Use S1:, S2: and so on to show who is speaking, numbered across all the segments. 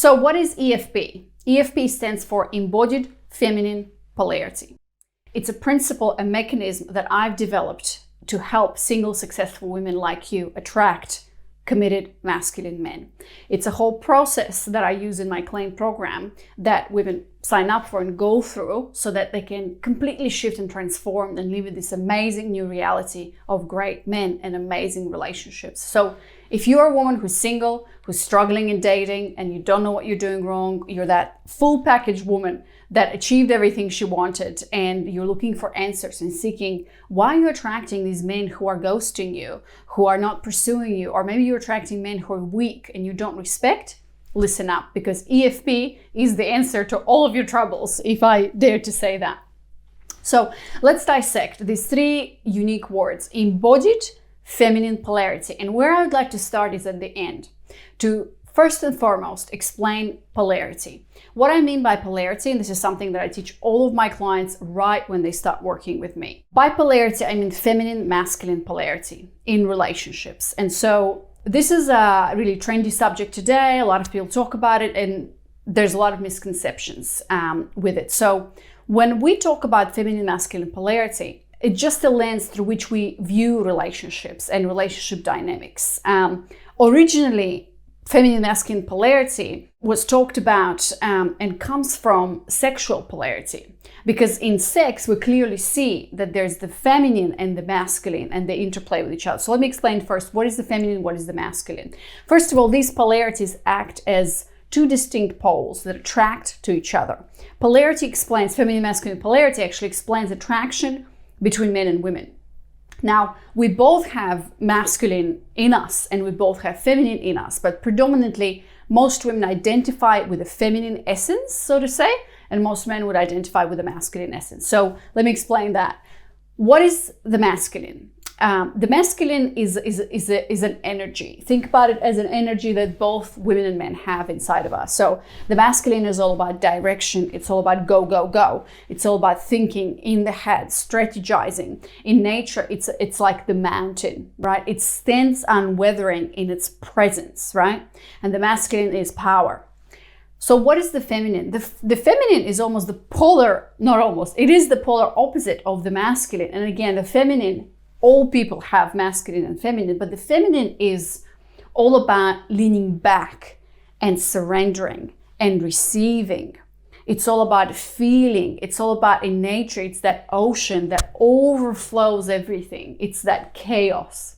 S1: So what is EFP? EFP stands for Embodied Feminine Polarity. It's a principle, a mechanism that I've developed to help single successful women like you attract committed masculine men. It's a whole process that I use in my client program that women sign up for and go through so that they can completely shift and transform and live in this amazing new reality of great men and amazing relationships. So if you're a woman who's single, who's struggling in dating, and you don't know what you're doing wrong, you're that full package woman that achieved everything she wanted, and you're looking for answers and seeking why you're attracting these men who are ghosting you, who are not pursuing you, or maybe you're attracting men who are weak and you don't respect, listen up, because EFP is the answer to all of your troubles, if I dare to say that. So let's dissect these three unique words: embodied feminine polarity. And where I would like to start is at the end, to first and foremost explain polarity. What I mean by polarity, and this is something that I teach all of my clients right when they start working with me. By polarity, I mean feminine, masculine polarity in relationships. And so this is a really trendy subject today. A lot of people talk about it, and there's a lot of misconceptions with it. So when we talk about feminine, masculine polarity, it's just a lens through which we view relationships and relationship dynamics. Originally, feminine, masculine polarity was talked about and comes from sexual polarity, because in sex, we clearly see that there's the feminine and the masculine, and they interplay with each other. So let me explain first, what is the feminine, what is the masculine? First of all, these polarities act as two distinct poles that attract to each other. Polarity explains, feminine, masculine polarity actually explains attraction between men and women. Now, we both have masculine in us and we both have feminine in us, but predominantly most women identify with a feminine essence, so to say, and most men would identify with a masculine essence. So let me explain that. What is the masculine? The masculine is an energy. Think about it as an energy that both women and men have inside of us. So the masculine is all about direction. It's all about go, go, go. It's all about thinking in the head, strategizing. In nature, it's like the mountain, right? It stands unwavering in its presence, right? And the masculine is power. So what is the feminine? The feminine is almost the polar, not almost, it is the polar opposite of the masculine. And again, the feminine, all people have masculine and feminine, but the feminine is all about leaning back and surrendering and receiving. It's all about feeling. It's all about, in nature, it's that ocean that overflows everything. It's that chaos.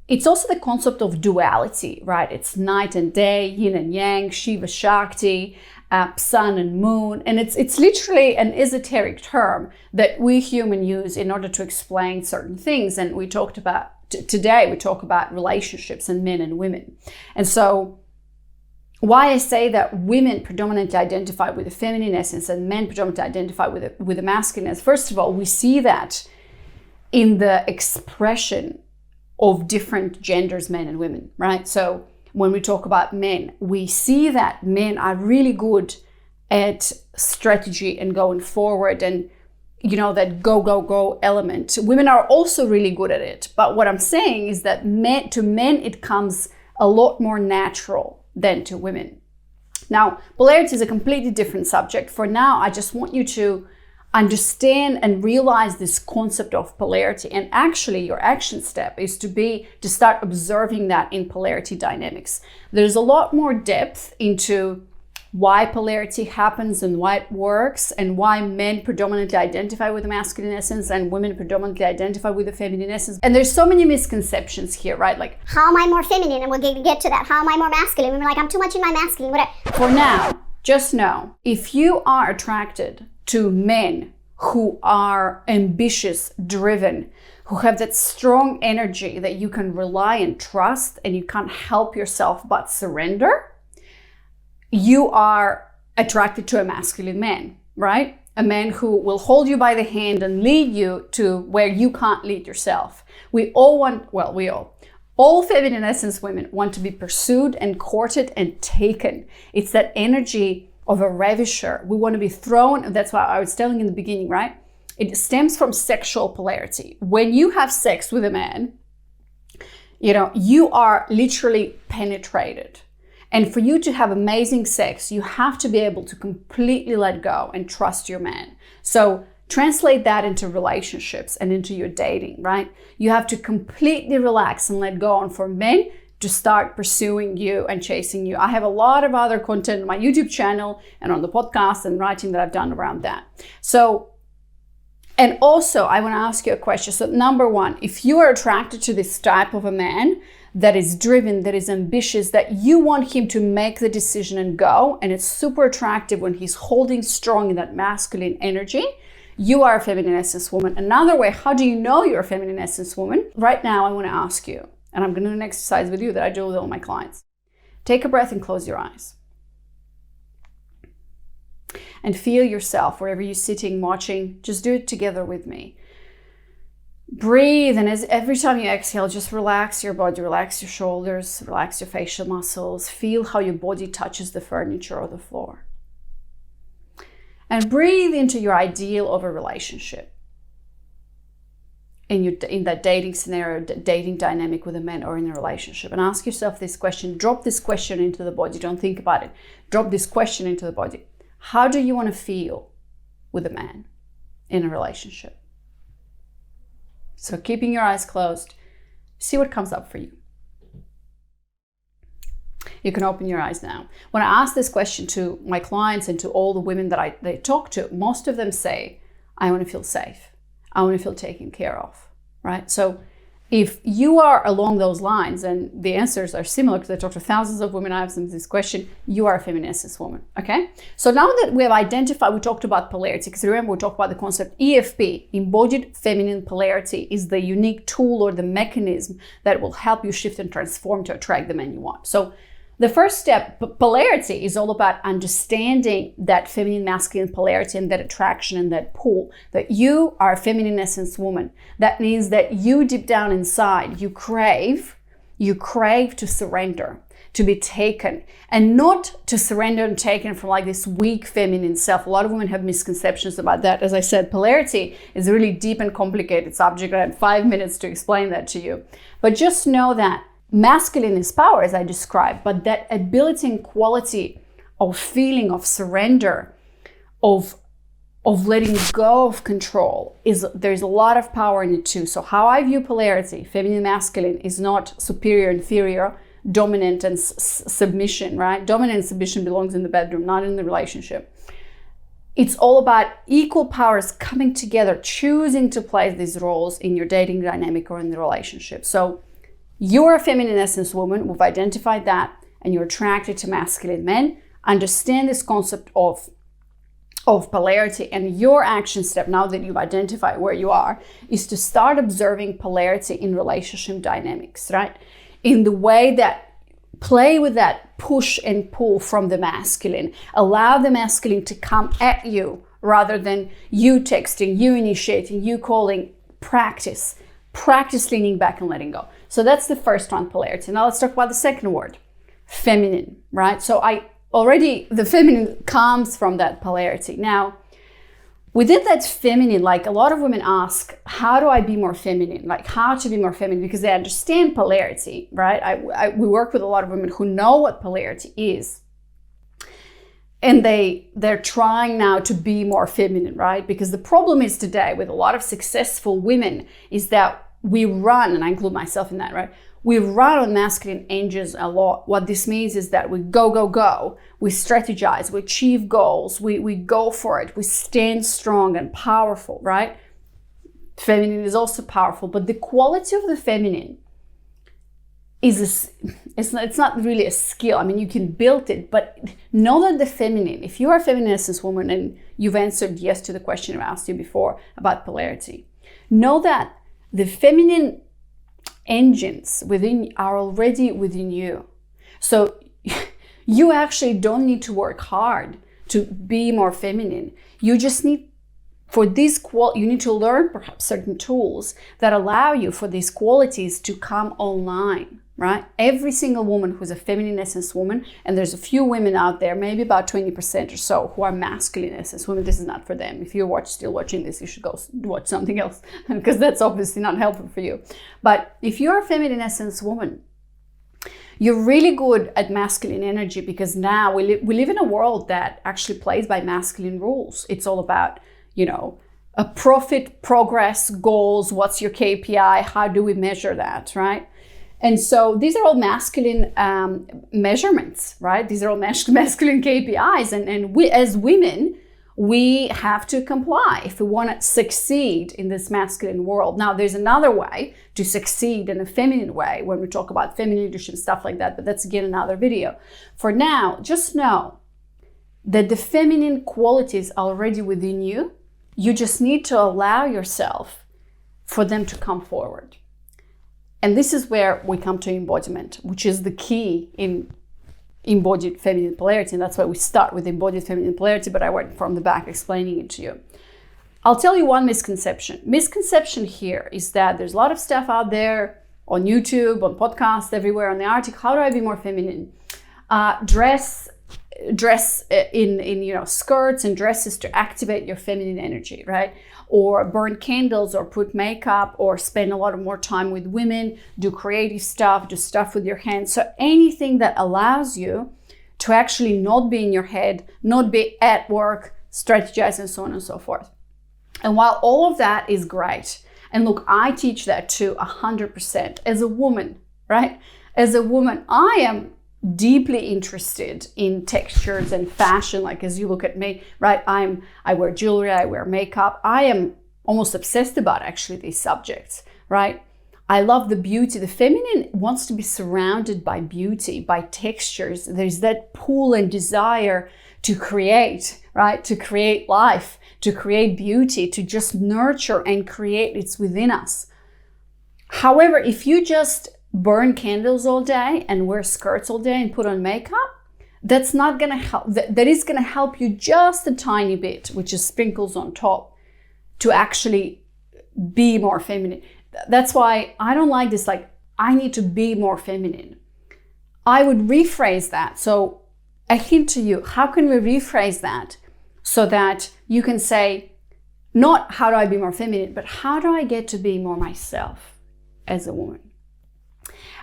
S1: It's also the concept of duality, right? It's night and day, yin and yang, Shiva, Shakti, sun and moon. And it's literally an esoteric term that we humans use in order to explain certain things. And we talked about, today we talk about relationships and men and women. And so why I say that women predominantly identify with the feminine essence and men predominantly identify with the masculine essence. First of all, we see that in the expression of different genders, men and women, right? So when we talk about men, we see that men are really good at strategy and going forward and, you know, that go, go, go element. Women are also really good at it. But what I'm saying is that to men, it comes a lot more natural than to women. Now, polarity is a completely different subject. For now, I just want you to understand and realize this concept of polarity. And actually your action step is to start observing that in polarity dynamics. There's a lot more depth into why polarity happens and why it works and why men predominantly identify with the masculine essence and women predominantly identify with the feminine essence. And there's so many misconceptions here, right? Like,
S2: how am I more feminine? And we'll get to that. How am I more masculine? And we're like, I'm too much in my masculine, whatever.
S1: For now, just know, if you are attracted to men who are ambitious, driven, who have that strong energy that you can rely and trust and you can't help yourself but surrender, you are attracted to a masculine man, right? A man who will hold you by the hand and lead you to where you can't lead yourself. All feminine essence women want to be pursued and courted and taken. It's that energy of a ravisher. We want to be thrown. That's what I was telling in the beginning, right? It stems from sexual polarity. When you have sex with a man, you know, you are literally penetrated. And for you to have amazing sex, you have to be able to completely let go and trust your man. So translate that into relationships and into your dating, right? You have to completely relax and let go. And for men to start pursuing you and chasing you. I have a lot of other content on my YouTube channel and on the podcast and writing that I've done around that. So, and also I want to ask you a question. So number one, if you are attracted to this type of a man that is driven, that is ambitious, that you want him to make the decision and go, and it's super attractive when he's holding strong in that masculine energy, you are a feminine essence woman. Another way, how do you know you're a feminine essence woman? Right now, I want to ask you, and I'm going to do an exercise with you that I do with all my clients. Take a breath and close your eyes. And feel yourself wherever you're sitting, watching. Just do it together with me. Breathe, and as every time you exhale, just relax your body, relax your shoulders, relax your facial muscles. Feel how your body touches the furniture or the floor. And breathe into your ideal of a relationship. In that dating scenario, dating dynamic with a man or in a relationship, and ask yourself this question. Drop this question into the body. Don't think about it. Drop this question into the body. How do you want to feel with a man in a relationship? So keeping your eyes closed, see what comes up for you. You can open your eyes now. When I ask this question to my clients and to all the women that they talk to, most of them say, I want to feel safe. I want to feel taken care of, right? So if you are along those lines, and the answers are similar because I talk to thousands of women, I ask them this question, you are a feminine essence woman, okay? So now that we have identified, we talked about polarity, because remember we talked about the concept EFP, Embodied Feminine Polarity, is the unique tool or the mechanism that will help you shift and transform to attract the man you want. So the first step, polarity, is all about understanding that feminine masculine polarity and that attraction and that pull, that you are a feminine essence woman. That means that you deep down inside, you crave to surrender, to be taken, and not to surrender and taken from like this weak feminine self. A lot of women have misconceptions about that. As I said, polarity is a really deep and complicated subject. I had 5 minutes to explain that to you. But just know that masculine is power, as I described, but that ability and quality of feeling, of surrender, of letting go of control, there's a lot of power in it too. So how I view polarity, feminine, masculine, is not superior, inferior, dominant and submission, right? Dominant and submission belongs in the bedroom, not in the relationship. It's all about equal powers coming together, choosing to play these roles in your dating dynamic or in the relationship. So you're a feminine essence woman, we've identified that, and you're attracted to masculine men. Understand this concept of polarity, and your action step, now that you've identified where you are, is to start observing polarity in relationship dynamics, right? In the way that play with that push and pull from the masculine. Allow the masculine to come at you rather than you texting, you initiating, you calling. Practice leaning back and letting go. So that's the first one, polarity. Now let's talk about the second word, feminine, right? So the feminine comes from that polarity. Now, within that feminine, like a lot of women ask, how do I be more feminine? Like how to be more feminine, because they understand polarity, right? We work with a lot of women who know what polarity is. And they're trying now to be more feminine, right? Because the problem is today with a lot of successful women is that we run, and I include myself in that, right? We run on masculine engines a lot. What this means is that we go. We strategize, we achieve goals, we go for it, we stand strong and powerful, right? Feminine is also powerful, but the quality of the feminine it's not really a skill. I mean, you can build it, but know that the feminine, if you are a feminine essence woman and you've answered yes to the question I asked you before about polarity, know that the feminine engines are already within you. So you actually don't need to work hard to be more feminine. You just need, you need to learn perhaps certain tools that allow you for these qualities to come online, right? Every single woman who's a feminine essence woman, and there's a few women out there, maybe about 20% or so, who are masculine essence women. This is not for them. If you're still watching this, you should go watch something else because that's obviously not helpful for you. But if you're a feminine essence woman, You're really good at masculine energy because now we live in a world that actually plays by masculine rules. It's all about, a profit, progress, goals, what's your KPI, how do we measure that, right? And so these are all masculine measurements, right? These are all masculine KPIs. And we, as women, we have to comply if we want to succeed in this masculine world. Now, there's another way to succeed in a feminine way when we talk about feminine leadership, stuff like that, but that's again another video. For now, just know that the feminine qualities are already within you. You just need to allow yourself for them to come forward. And this is where we come to embodiment, which is the key in embodied feminine polarity. And that's why we start with embodied feminine polarity, but I went from the back explaining it to you. I'll tell you one misconception. Misconception here is that there's a lot of stuff out there on YouTube, on podcasts, everywhere, on the article. How do I be more feminine? Dress in skirts and dresses to activate your feminine energy, right? Or burn candles, or put makeup, or spend a lot more time with women, do creative stuff, do stuff with your hands. So anything that allows you to actually not be in your head, not be at work, strategize, and so on and so forth. And while all of that is great, and look, I teach that too 100% as a woman, right? As a woman, I am deeply interested in textures and fashion. Like, as you look at me, right? I wear jewelry, I wear makeup. I am almost obsessed about actually these subjects, right? I love the beauty. The feminine wants to be surrounded by beauty, by textures. There's that pull and desire to create, right? To create life, to create beauty, to just nurture and create. It's within us. However, if you just burn candles all day and wear skirts all day and put on makeup, that's not going to help. That is going to help you just a tiny bit, which is sprinkles on top, to actually be more feminine. That's why I don't like this, like, I need to be more feminine. I would rephrase that. So a hint to you, how can we rephrase that so that you can say, not how do I be more feminine, but how do I get to be more myself as a woman?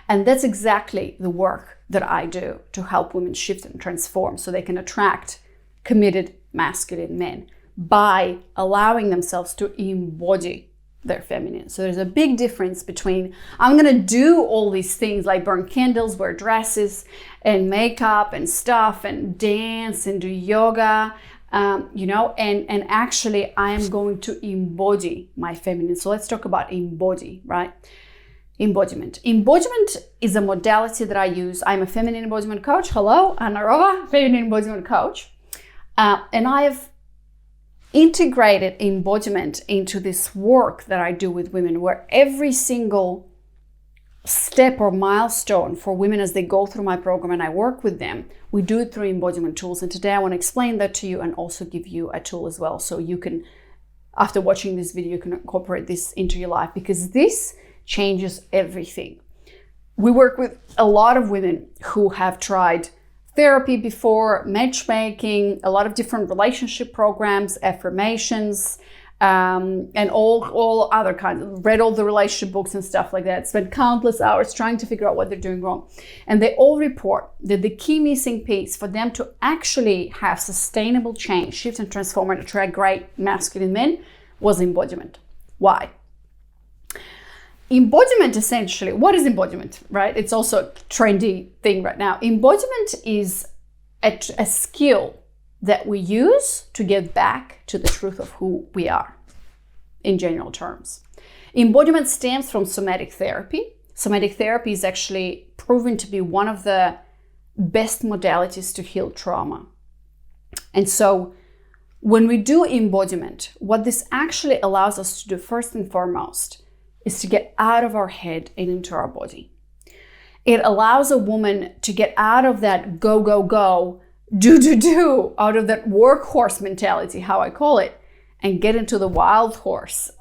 S1: And that's exactly the work that I do to help women shift and transform so they can attract committed masculine men by allowing themselves to embody their feminine. So there's a big difference between, I'm going to do all these things like burn candles, wear dresses and makeup and stuff and dance and do yoga, and actually I am going to embody my feminine. So let's talk about embody, right? Embodiment. Embodiment is a modality that I use. I'm a feminine embodiment coach. Hello, Anna Rova, feminine embodiment coach. And I have integrated embodiment into this work that I do with women, where every single step or milestone for women as they go through my program and I work with them, we do it through embodiment tools. And today I want to explain that to you and also give you a tool as well. So you can, after watching this video, you can incorporate this into your life, because this changes everything. We work with a lot of women who have tried therapy before, matchmaking, a lot of different relationship programs, affirmations, and all other kinds. Read all the relationship books and stuff like that. Spent countless hours trying to figure out what they're doing wrong. And they all report that the key missing piece for them to actually have sustainable change, shift and transform and attract great masculine men was embodiment. Why? Embodiment, essentially, what is embodiment, right? It's also a trendy thing right now. Embodiment is a skill that we use to get back to the truth of who we are, in general terms. Embodiment stems from somatic therapy. Somatic therapy is actually proven to be one of the best modalities to heal trauma. And so when we do embodiment, what this actually allows us to do first and foremost is to get out of our head and into our body. It allows a woman to get out of that go, go, go, do, out of that workhorse mentality, how I call it, and get into the wild horse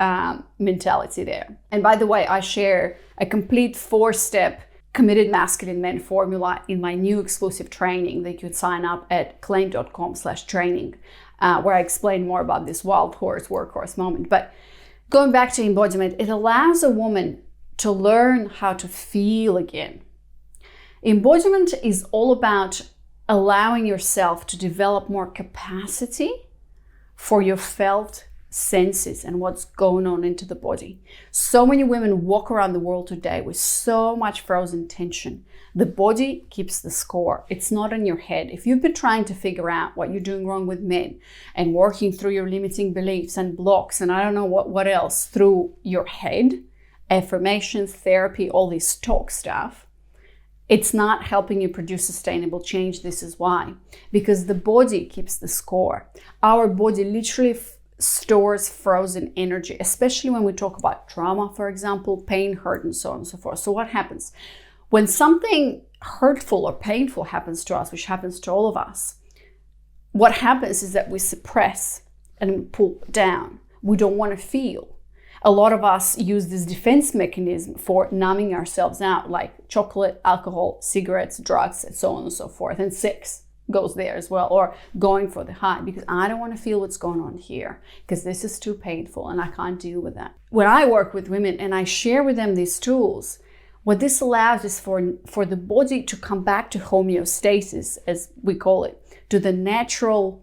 S1: mentality there. And by the way, I share a complete 4-step committed masculine men formula in my new exclusive training that you can sign up at claim.com/training, where I explain more about this wild horse, workhorse moment. But going back to embodiment, it allows a woman to learn how to feel again. Embodiment is all about allowing yourself to develop more capacity for your felt senses and what's going on into the body. So many women walk around the world today with so much frozen tension. The body keeps the score. It's not in your head. If you've been trying to figure out what you're doing wrong with men and working through your limiting beliefs and blocks and I don't know what else through your head, affirmations, therapy, all this talk stuff, it's not helping you produce sustainable change. This is why. Because the body keeps the score. Our body literally stores frozen energy, especially when we talk about trauma, for example, pain, hurt, and so on and so forth. So what happens? When something hurtful or painful happens to us, which happens to all of us, what happens is that we suppress and pull down. We don't want to feel. A lot of us use this defense mechanism for numbing ourselves out, like chocolate, alcohol, cigarettes, drugs, and so on and so forth. And sex goes there as well, or going for the high, because I don't want to feel what's going on here, because this is too painful and I can't deal with that. When I work with women and I share with them these tools, what this allows is for the body to come back to homeostasis, as we call it, to the natural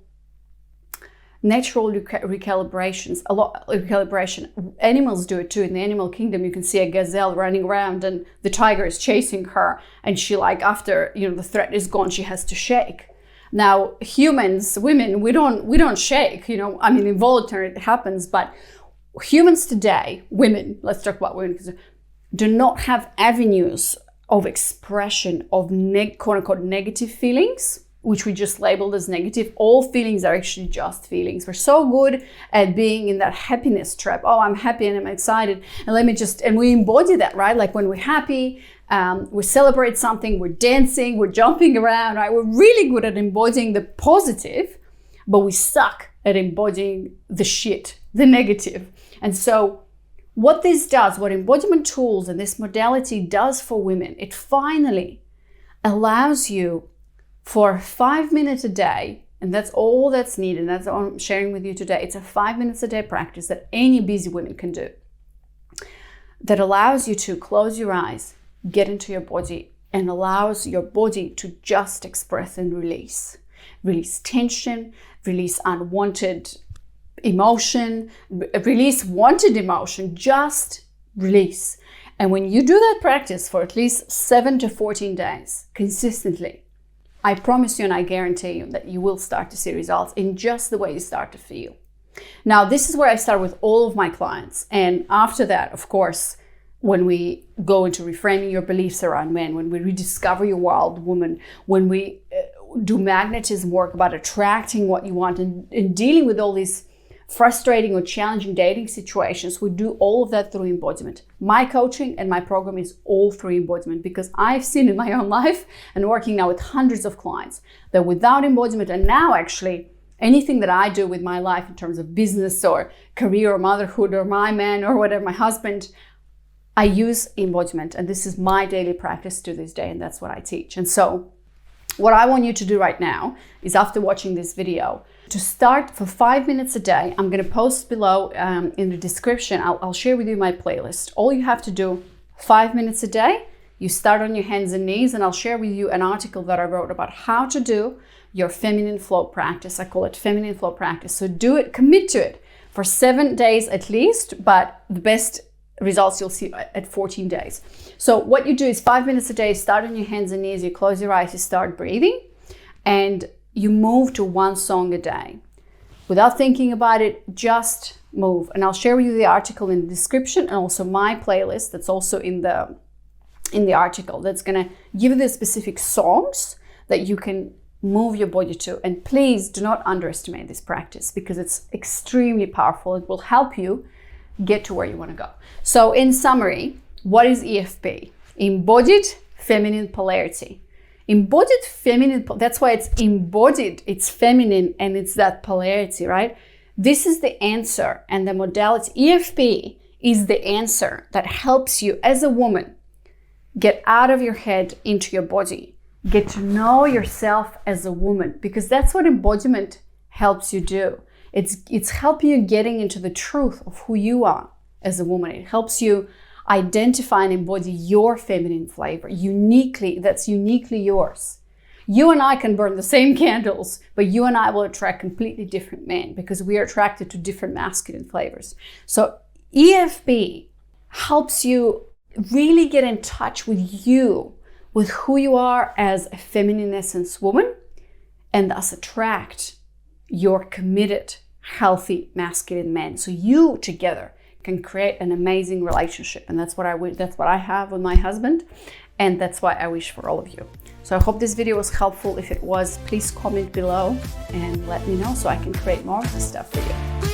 S1: recalibrations. Recalibration. Animals do it too. In the animal kingdom, you can see a gazelle running around and the tiger is chasing her, and she, like, after the threat is gone, she has to shake. Now, humans, women, we don't shake. Involuntary, it happens, but humans today, women, let's talk about women, because do not have avenues of expression of quote unquote negative feelings, which we just labeled as negative. All feelings are actually just feelings. We're so good at being in that happiness trap. Oh, I'm happy and I'm excited. And we embody that, right? Like when we're happy, we celebrate something, we're dancing, we're jumping around, right? We're really good at embodying the positive, but we suck at embodying the shit, the negative. And so what this does, what embodiment tools and this modality does for women, it finally allows you for 5 minutes a day, and that's all that's needed. That's all I'm sharing with you today. It's a 5 minutes a day practice that any busy woman can do, that allows you to close your eyes, get into your body, and allows your body to just express and release. Release tension, release unwanted emotion, release wanted emotion, just release. And when you do that practice for at least 7 to 14 days consistently, I promise you and I guarantee you that you will start to see results in just the way you start to feel. Now, this is where I start with all of my clients. And after that, of course, when we go into reframing your beliefs around men, when we rediscover your wild woman, when we do magnetism work about attracting what you want and dealing with all these frustrating or challenging dating situations, we do all of that through embodiment. My coaching and my program is all through embodiment, because I've seen in my own life and working now with hundreds of clients that without embodiment, and now actually anything that I do with my life in terms of business or career or motherhood or my man or whatever, my husband, I use embodiment, and this is my daily practice to this day, and that's what I teach. And so what I want you to do right now is, after watching this video, to start for 5 minutes a day. I'm going to post below in the description. I'll share with you my playlist. All you have to do, 5 minutes a day, you start on your hands and knees, and I'll share with you an article that I wrote about how to do your feminine flow practice. I call it feminine flow practice. So do it, commit to it for 7 days at least, but the best results you'll see at 14 days. So what you do is 5 minutes a day, start on your hands and knees, you close your eyes, you start breathing, and you move to one song a day. Without thinking about it, just move. And I'll share with you the article in the description, and also my playlist that's also in the article, that's gonna give you the specific songs that you can move your body to. And please do not underestimate this practice, because it's extremely powerful. It will help you get to where you want to go. So in summary, what is EFP? Embodied Feminine Polarity. Embodied feminine, that's why it's embodied, it's feminine, and it's that polarity, right? This is the answer and the modality. EFP is the answer that helps you as a woman get out of your head into your body, get to know yourself as a woman, because that's what embodiment helps you do. It's helping you getting into the truth of who you are as a woman. It helps you identify and embody your feminine flavor that's uniquely yours. You and I can burn the same candles, but you and I will attract completely different men because we are attracted to different masculine flavors. So EFP helps you really get in touch with you, with who you are as a feminine essence woman, and thus attract your committed, healthy masculine men. So you together can create an amazing relationship. And that's what I have with my husband. And that's why I wish for all of you. So I hope this video was helpful. If it was, please comment below and let me know so I can create more of this stuff for you.